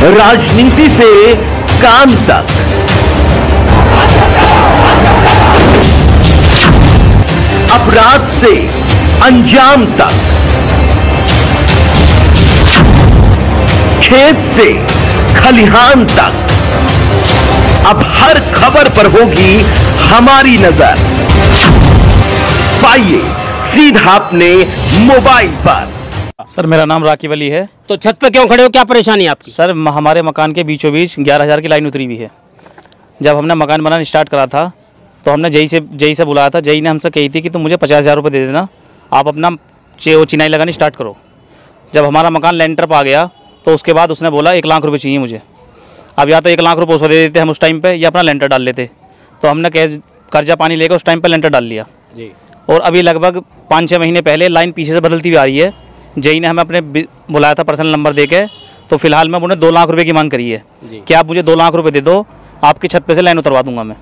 राजनीति से काम तक, अपराध से अंजाम तक, खेत से खलिहान तक, अब हर खबर पर होगी हमारी नजर। पाइए सीधा अपने मोबाइल पर। सर मेरा नाम राकीब अली है। तो छत पे क्यों खड़े हो, क्या परेशानी है आपकी? सर हमारे मकान के बीचों बीच 11,000 की लाइन उतरी हुई है। जब हमने मकान बनाना स्टार्ट करा था तो हमने जई से बुलाया था। जई ने हमसे कही थी कि तुम मुझे 50,000 रुपये दे देना, आप अपना चिनाई लगानी स्टार्ट करो। जब हमारा मकान लेंटर पर आ गया तो उसके बाद उसने बोला 1 लाख रुपये चाहिए मुझे। अब या तो 1 लाख रुपये उसको दे देते हम उस टाइम पे, या अपना लेंटर डाल लेते। तो हमने कर्जा पानी लेकर उस टाइम पे लेंटर डाल लिया जी। और अभी लगभग 5-6 महीने पहले लाइन पीछे से बदलती हुई आ रही है। जई ने हमें अपने बुलाया था पर्सनल नंबर देके, तो फिलहाल मैं उन्हें 2 लाख रुपए की मांग करी है कि आप मुझे 2 लाख रुपए दे दो, आपकी छत पे से लाइन उतरवा दूंगा मैं।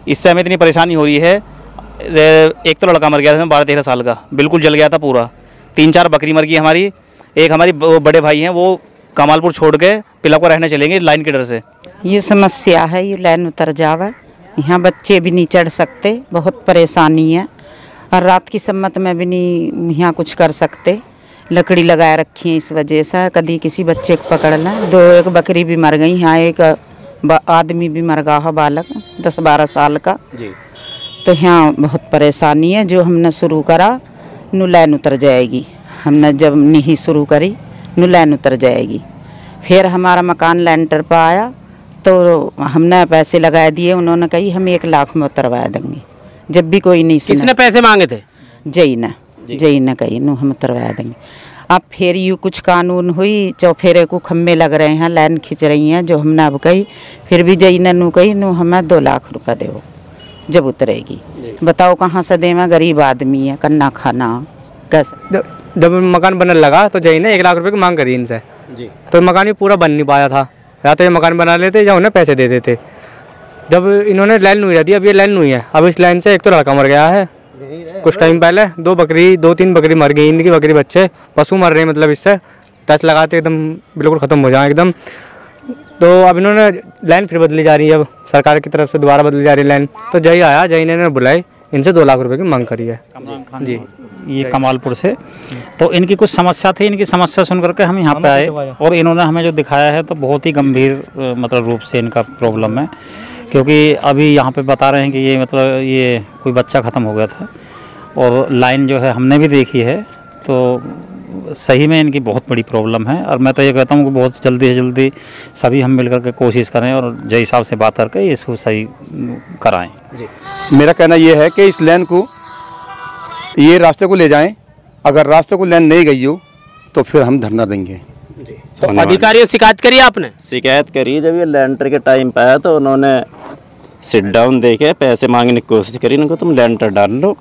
इससे हमें इतनी परेशानी हो रही है। एक तो लड़का मर गया था 12-13 साल का, बिल्कुल जल गया था पूरा। 3-4 बकरी मर गई हमारी। एक हमारी बड़े भाई हैं, वो कमालपुर छोड़ के पिलापुर रहने चलेंगे लाइन के डर से। ये समस्या है, ये लाइन उतर जावे, यहाँ बच्चे भी नहीं चढ़ सकते, बहुत परेशानी है। और रात की सम्मत में भी नहीं यहाँ कुछ कर सकते, लकड़ी लगाए रखी है। इस वजह से कभी किसी बच्चे को पकड़ लें। एक बकरी भी मर गई यहाँ, एक आदमी भी मर गया है, बालक 10-12 साल का जी। तो यहाँ बहुत परेशानी है। जो हमने शुरू करा नु लाइन उतर जाएगी, हमने जब नहीं शुरू करी नु लाइन उतर जाएगी। फिर हमारा मकान लेंटर पर आया तो हमने पैसे लगा दिए, उन्होंने कही हम 1 लाख में उतरवा देंगे। जब भी कोई नहीं सुना। किसने पैसे मांगे थे? जई ने कही नु हम उतरवा देंगे। अब फिर यूँ कुछ कानून हुई, चौफेरे को खम्भे लग रहे हैं, लाइन खींच रही हैं, जो हमने अब कही। फिर भी जई ने कही नु हमें 2 लाख रुपये दो जब उतरेगी। बताओ कहाँ से दें, गरीब आदमी है, कन्ना खाना कैसे। जब मकान बनने लगा तो जई ने 1 लाख रुपए की मांग करी इनसे जी। तो मकान भी पूरा बन नहीं पाया था, या तो ये मकान बना लेते या उन्हें पैसे दे देते। जब इन्होंने लाइन नहीं रह दी, अब ये लाइन नहीं है। अब इस लाइन से एक तो लड़का मर गया है कुछ टाइम पहले, 2-3 बकरी मर गई, इनकी बकरी बच्चे पशु मर रहे हैं। मतलब इससे टच लगाते एकदम बिल्कुल ख़त्म हो जाए एकदम। तो अब इन्होंने लाइन फिर बदली जा रही है, अब सरकार की तरफ से दोबारा बदली जा रही है लाइन। तो जई आया, जई ने बुलाई, इनसे 2 लाख रुपए की मांग करी है जी। ये कमालपुर से। तो इनकी कुछ समस्या थी, इनकी समस्या सुन करके हम यहाँ पे आए और इन्होंने हमें जो दिखाया है तो बहुत ही गंभीर मतलब रूप से इनका प्रॉब्लम है। क्योंकि अभी यहाँ पे बता रहे हैं कि ये मतलब ये कोई बच्चा ख़त्म हो गया था और लाइन जो है हमने भी देखी है। तो सही में इनकी बहुत बड़ी प्रॉब्लम है। और मैं तो ये कहता हूँ कि बहुत जल्दी से जल्दी सभी हम मिल करके कोशिश करें और जय साहब से बात करके इसको सही कराएं। मेरा कहना ये है कि इस लाइन को ये रास्ते को ले जाएं। अगर रास्ते को लाइन नहीं गई हो तो फिर हम धरना देंगे। तो अधिकारियों से शिकायत करी आपने? शिकायत करी, जब ये लेंटर के टाइम पे आया तो उन्होंने सिट डाउन देके पैसे मांगने की कोशिश करी। इनको तुम लेंटर डाल लो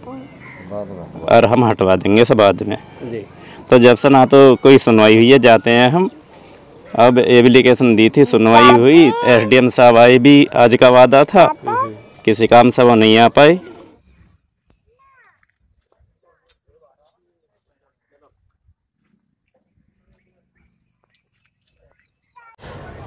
और हम हटवा देंगे सब बाद में। तो जब से ना तो कोई सुनवाई हुई है, जाते हैं हम। अब एप्लीकेशन दी थी, सुनवाई हुई, SDM साहब आए भी, आज का वादा था, किसी काम से वो नहीं आ पाए।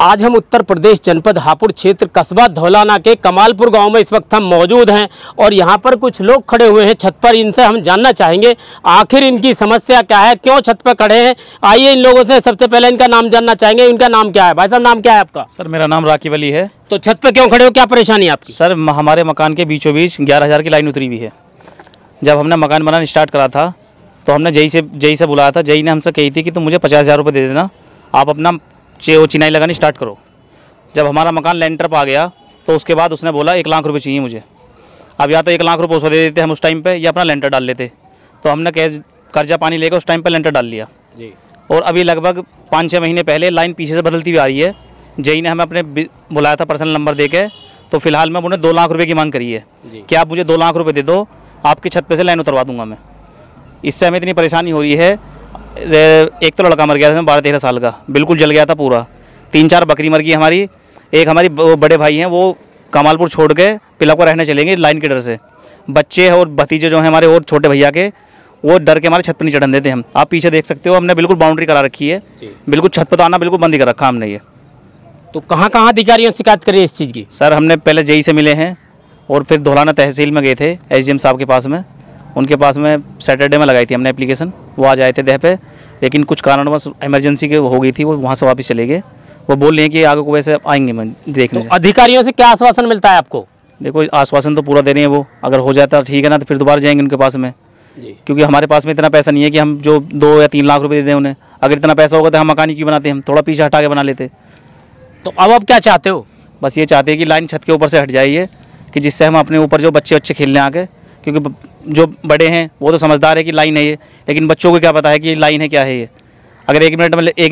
आज हम उत्तर प्रदेश जनपद हापुड़ क्षेत्र कस्बा धौलाना के कमालपुर गांव में इस वक्त हम मौजूद हैं और यहाँ पर कुछ लोग खड़े हुए हैं छत पर। इनसे हम जानना चाहेंगे आखिर इनकी समस्या क्या है, क्यों छत पर खड़े हैं। आइए इन लोगों से सबसे पहले इनका नाम जानना चाहेंगे। इनका नाम क्या है? भाई साहब नाम क्या है आपका? सर मेरा नाम राकीब अली है। तो छत पर क्यों खड़े हो, क्या परेशानी है आपकी? सर हमारे मकान के बीचों बीच 11,000 की लाइन उतरी हुई है। जब हमने मकान बनाना स्टार्ट करा था तो हमने जई से बुलाया था। जई ने हमसे कही थी कि तुम मुझे 50,000 रुपये दे देना, आप अपना चिनाई लगानी स्टार्ट करो। जब हमारा मकान लेंटर पर आ गया तो उसके बाद उसने बोला 1 लाख रुपये चाहिए मुझे। अब या तो 1 लाख रुपये उसको दे देते हम उस टाइम पे, या अपना लेंटर डाल लेते। तो हमने कर्जा पानी लेकर उस टाइम पे लेंटर डाल लिया जी। और अभी लगभग 5-6 महीने पहले लाइन पीछे से बदलती हुई आ रही है। जई ने हमें अपने बुलाया था पर्सनल नंबर देके, तो फिलहाल मैं उन्हें 2 लाख रुपये की मांग करी है कि आप मुझे 2 लाख रुपये दे दो, आपकी छत पे से लाइन उतरवा दूंगा मैं। इससे हमें इतनी परेशानी हो रही है। एक तो लड़का मर गया था 12-13 साल का, बिल्कुल जल गया था पूरा। 3-4 बकरी मर गई हमारी। एक हमारी बड़े भाई हैं, वो कमालपुर छोड़ के पिलापुर रहने चलेंगे लाइन के डर से। बच्चे और भतीजे जो हैं हमारे और छोटे भैया के, वो डर के हमारे छत पर नहीं चढ़ने देते हम। आप पीछे देख सकते हो, हमने बिल्कुल बाउंड्री करा रखी है, बिल्कुल छत पर तो आना बिल्कुल बंद ही कर रखा हमने ये। तो कहाँ कहाँ अधिकारियों से शिकायत करी इस चीज़ की? सर हमने पहले जेई से मिले हैं और फिर धौलाना तहसील में गए थे एसडीएम साहब के पास में। उनके पास में सैटरडे में लगाई थी हमने एप्लीकेशन, वो आज आए थे देह पे, लेकिन कुछ कारणवश इमरजेंसी के हो गई थी, वो वहाँ से वापस चले गए। वो बोल रहे हैं कि आगे को वैसे आएंगे मैं देखने से। अधिकारियों से क्या आश्वासन मिलता है आपको? देखो आश्वासन तो पूरा दे रहे हैं वो, अगर हो जाता ठीक है ना तो फिर दोबारा जाएंगे उनके पास में, क्योंकि हमारे पास में इतना पैसा नहीं है कि हम जो 2 या 3 लाख रुपए दे दें उन्हें। अगर इतना पैसा होगा तो हम मकान ही क्यों बनाते, हम थोड़ा पीछे हटा के बना लेते। तो अब आप क्या चाहते हो? बस ये चाहते हैं कि लाइन छत के ऊपर से हट जाइए, कि जिससे हम अपने ऊपर जो बच्चे अच्छे खेलने आके, क्योंकि जो बड़े हैं वो तो समझदार है कि लाइन है ये, लेकिन बच्चों को क्या पता है कि लाइन है क्या है ये। अगर 1 मिनट लगती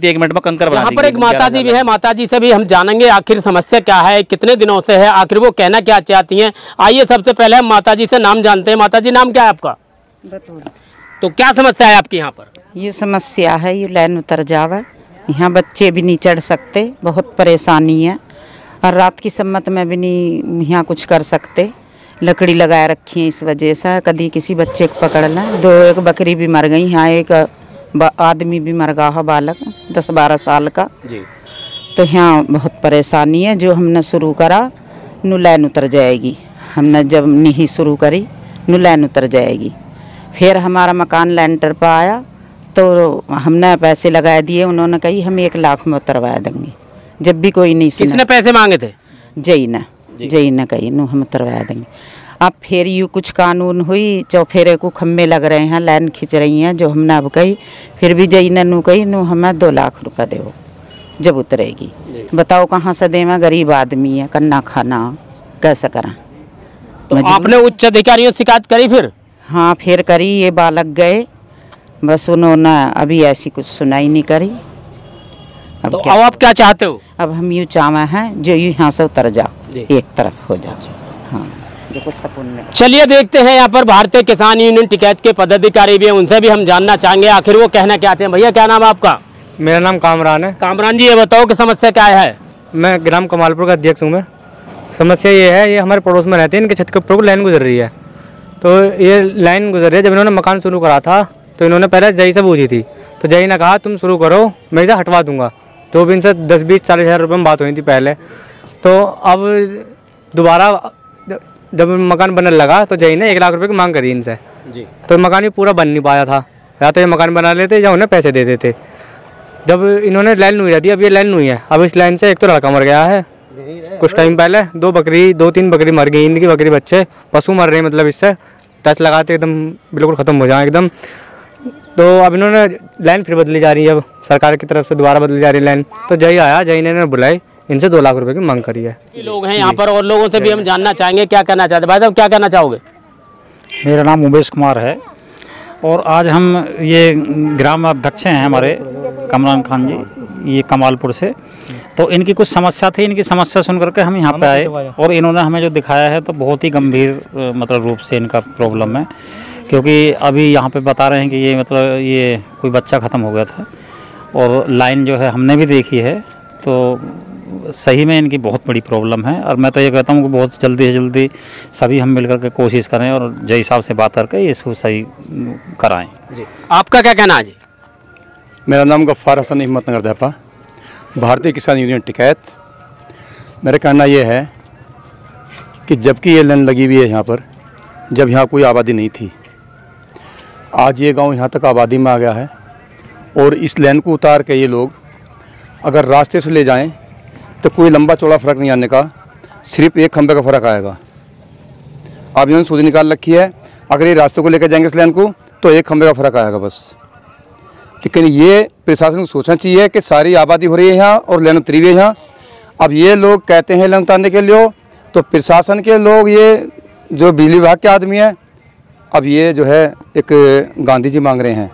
है, 1 मिनट में कंकर बना यहाँ पर एक माता जी भी है, माता जी से भी हम जानेंगे आखिर समस्या क्या है, कितने दिनों से है, आखिर वो कहना क्या चाहती हैं। आइए सबसे पहले हम माता जी से नाम जानते हैं। माता जी नाम क्या है आपका? तो क्या समस्या है आपकी यहाँ पर? ये समस्या है, ये लाइन उतर जावे, यहाँ बच्चे भी नहीं चढ़ सकते, बहुत परेशानी है। और रात की सम्मत में भी नहीं यहाँ कुछ कर सकते, लकड़ी लगाए रखी है, इस वजह से कभी किसी बच्चे को पकड़ लें। 1 बकरी भी मर गई, यहाँ एक आदमी भी मर गया है, बालक 10-12 साल का जी। तो यहाँ बहुत परेशानी है। जो हमने शुरू करा नु लाइन उतर जाएगी, हमने जब नहीं शुरू करी नु लाइन उतर जाएगी। फिर हमारा मकान लेंटर पर आया तो हमने पैसे लगा दिए, उन्होंने कही हम 1 लाख में उतरवा देंगे। जब भी कोई नहीं सुना। किसने पैसे मांगे थे? जई ने कही नु हम उतरवा देंगे। अब फिर यूँ कुछ कानून हुई, चौफेरे को खम्भे लग रहे हैं, लाइन खींच रही हैं, जो हमने अब कही। फिर भी जई ने नु कही नु हमें 2 लाख रुपये दो जब उतरेगी। बताओ कहाँ से दें, गरीब आदमी है, कन्ना खाना कैसे करें। तो आपने उच्च अधिकारियों से शिकायत करी फिर? हाँ फिर करी, ये बालक गए, बस उन्होंने अभी ऐसी कुछ सुनाई नहीं करी। अब तो अब आप क्या चाहते हो? अब हम यूँ चाहते हैं जो यूँ यहाँ से उतर जाओ, एक तरफ हो जाओ। हाँ देखो सुकून में। चलिए देखते हैं, यहाँ पर भारतीय किसान यूनियन टिकैत के पदाधिकारी भी हैं, उनसे भी हम जानना चाहेंगे आखिर वो कहना क्या चाहते हैं। भैया क्या नाम है आपका? मेरा नाम कामरान है। कामरान जी ये बताओ कि समस्या क्या है? मैं ग्राम कमालपुर का अध्यक्ष हूँ। मैं समस्या ये है, ये हमारे पड़ोस में रहते हैं, इनके छत के ऊपर लाइन गुजर रही है। तो ये लाइन गुजर रही है, जब इन्होंने मकान शुरू करा था तो इन्होंने पहले जई से पूछी थी, तो जई ने कहा तुम शुरू करो, मैं इसे हटवा दूंगा। तो भी इनसे 10-20-40 हज़ार रुपये में बात हुई थी पहले। तो अब दोबारा जब मकान बनने लगा तो जई ने 1 लाख रुपये की मांग करी इनसे जी। तो मकान भी पूरा बन नहीं पाया था, या तो ये मकान बना लेते या उन्हें पैसे दे देते। जब इन्होंने लाइन नहीं रहती, अब ये लाइन नहीं है। अब इस लाइन से एक तो लड़का मर गया है कुछ टाइम पहले, 2-3 बकरी मर गई, इनकी बकरी बच्चे पशु मर रहे हैं, मतलब इससे टच लगाते एकदम बिल्कुल ख़त्म हो जाए एकदम। तो अब इन्होंने लाइन फिर बदली जा रही है, अब सरकार की तरफ से दोबारा बदली जा रही है लाइन। तो जई आया, जई ने बुलाई, इनसे 2 लाख रुपए की मांग करी है। लोग हैं यहाँ पर और लोगों से भी हम जानना चाहेंगे क्या कहना चाहते हैं। भाई साहब क्या कहना चाहोगे? मेरा नाम उमेश कुमार है और आज हम ये ग्राम अध्यक्ष हैं हमारे कमरान खान जी, ये कमालपुर से। तो इनकी कुछ समस्या थी, इनकी समस्या सुन करके हम यहाँ पे आए और इन्होंने हमें जो दिखाया है तो बहुत ही गंभीर मतलब रूप से इनका प्रॉब्लम है। क्योंकि अभी यहाँ पे बता रहे हैं कि ये मतलब ये कोई बच्चा ख़त्म हो गया था और लाइन जो है हमने भी देखी है, तो सही में इनकी बहुत बड़ी प्रॉब्लम है। और मैं तो ये कहता हूँ कि बहुत जल्दी से जल्दी सभी हम मिलकर के कोशिश करें और जय साहब से बात करके इसको सही कराएं। जी आपका क्या कहना है जी? मेरा नाम गफ्फार हसन हिम्मतनगर देपा, भारतीय किसान यूनियन टिकैत। मेरा कहना ये है कि जबकि ये लाइन लगी हुई है यहाँ पर, जब यहाँ कोई आबादी नहीं थी, आज ये गांव यहाँ तक आबादी में आ गया है। और इस लाइन को उतार के ये लोग अगर रास्ते से ले जाएं तो कोई लंबा चौड़ा फ़र्क नहीं आने का, सिर्फ एक खंबे का फ़र्क आएगा। अब इन्होंने सूझ निकाल रखी है, अगर ये रास्ते को लेकर जाएंगे इस लाइन को तो एक खंबे का फ़र्क आएगा बस। लेकिन ये प्रशासन को सोचना चाहिए कि सारी आबादी हो रही है यहाँ और लाइन उतरी हुई है यहाँ। अब ये लोग कहते हैं लाइन उतारने के लिए, तो प्रशासन के लोग, ये जो बिजली विभाग के आदमी हैं, अब ये जो है एक गांधी जी मांग रहे हैं।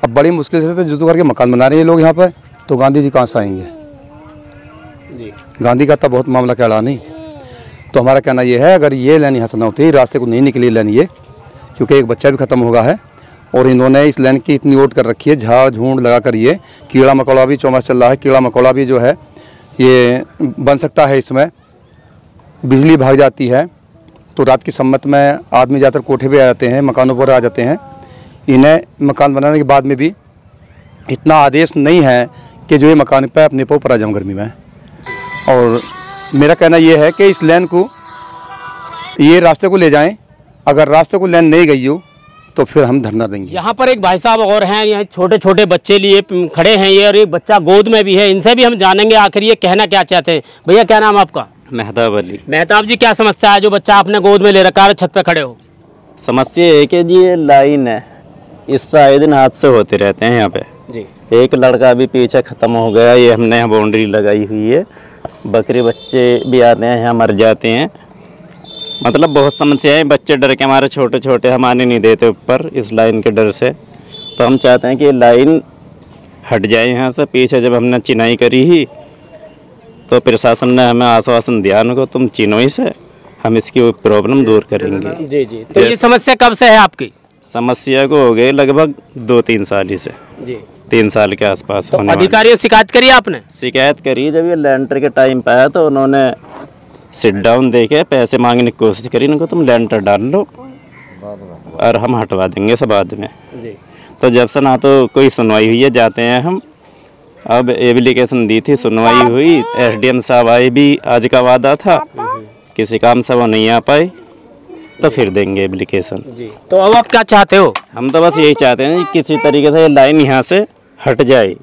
अब बड़ी मुश्किल से तो जुदू करके मकान बना रहे हैं लोग यहाँ पर, तो गांधी जी कहाँ से आएंगे जी? गांधी का तो बहुत मामला कहला नहीं। तो हमारा कहना ये है, अगर ये लाइन यहाँ से ना होती, रास्ते को नहीं निकली लाइन ये, क्योंकि एक बच्चा भी ख़त्म होगा है और इन्होंने इस लाइन की इतनी ओट कर रखी है, झाड़ झूंड लगा कर, ये कीड़ा मकोड़ा भी चौमास चल रहा है, कीड़ा मकोड़ा भी जो है ये बन सकता है इसमें, बिजली भाग जाती है। तो रात की सम्मत में आदमी ज़्यादातर कोठे पे आ जाते हैं, मकानों पर आ जाते हैं। इन्हें मकान बनाने के बाद में भी इतना आदेश नहीं है कि जो ये मकान पे अपने पर ऊपर आ जाऊँ गर्मी में। और मेरा कहना ये है कि इस लाइन को, ये रास्ते को ले जाएं। अगर रास्ते को लाइन नहीं गई हो तो फिर हम धरना देंगे। यहाँ पर एक भाई साहब और हैं, यहाँ छोटे छोटे बच्चे लिए खड़े हैं ये, और एक बच्चा गोद में भी है। इनसे भी हम जानेंगे आखिर ये कहना क्या चाहते हैं। भैया क्या नाम आपका? मेहताब अली। मेहताब जी, क्या समस्या है जो बच्चा आपने गोद में ले रखा है, छत पे खड़े हो? समस्या है कि जी ये लाइन है, इससे आए दिन हादसे होते रहते हैं यहाँ पे जी। एक लड़का अभी पीछे ख़त्म हो गया, ये हमने यहाँ बाउंड्री लगाई हुई है। बकरी बच्चे भी आते हैं यहाँ, मर जाते हैं। मतलब बहुत समस्याएं, बच्चे डर के हमारे छोटे छोटे हम आने नहीं देते ऊपर इस लाइन के डर से। तो हम चाहते हैं कि लाइन हट जाए यहाँ से। पीछे जब हमने चिनाई करी ही तो प्रशासन ने हमें आश्वासन दिया उनको, तुम चिनोई से हम इसकी प्रॉब्लम दूर करेंगे। जी जी। तो ये समस्या कब से है आपकी? समस्या को हो गए लगभग 2-3 साल ही से जी। 3 साल के आसपास। तो अधिकारियों से शिकायत करी आपने? शिकायत करी, जब ये लेंटर के टाइम पे आया तो उन्होंने सिट डाउन देके पैसे मांगने की कोशिश करी। उनको तुम लेंटर डाल लो और हम हटवा देंगे सब बाद में। तो जब से ना तो कोई सुनवाई हुई है, जाते हैं हम। अब एप्लीकेशन दी थी, सुनवाई हुई, एसडीएम साहब आए भी, आज का वादा था, किसी काम से वो नहीं आ पाए, तो फिर देंगे एप्लीकेशन। तो अब आप क्या चाहते हो? हम तो बस यही चाहते हैं कि किसी तरीके से ये लाइन यहाँ से हट जाए।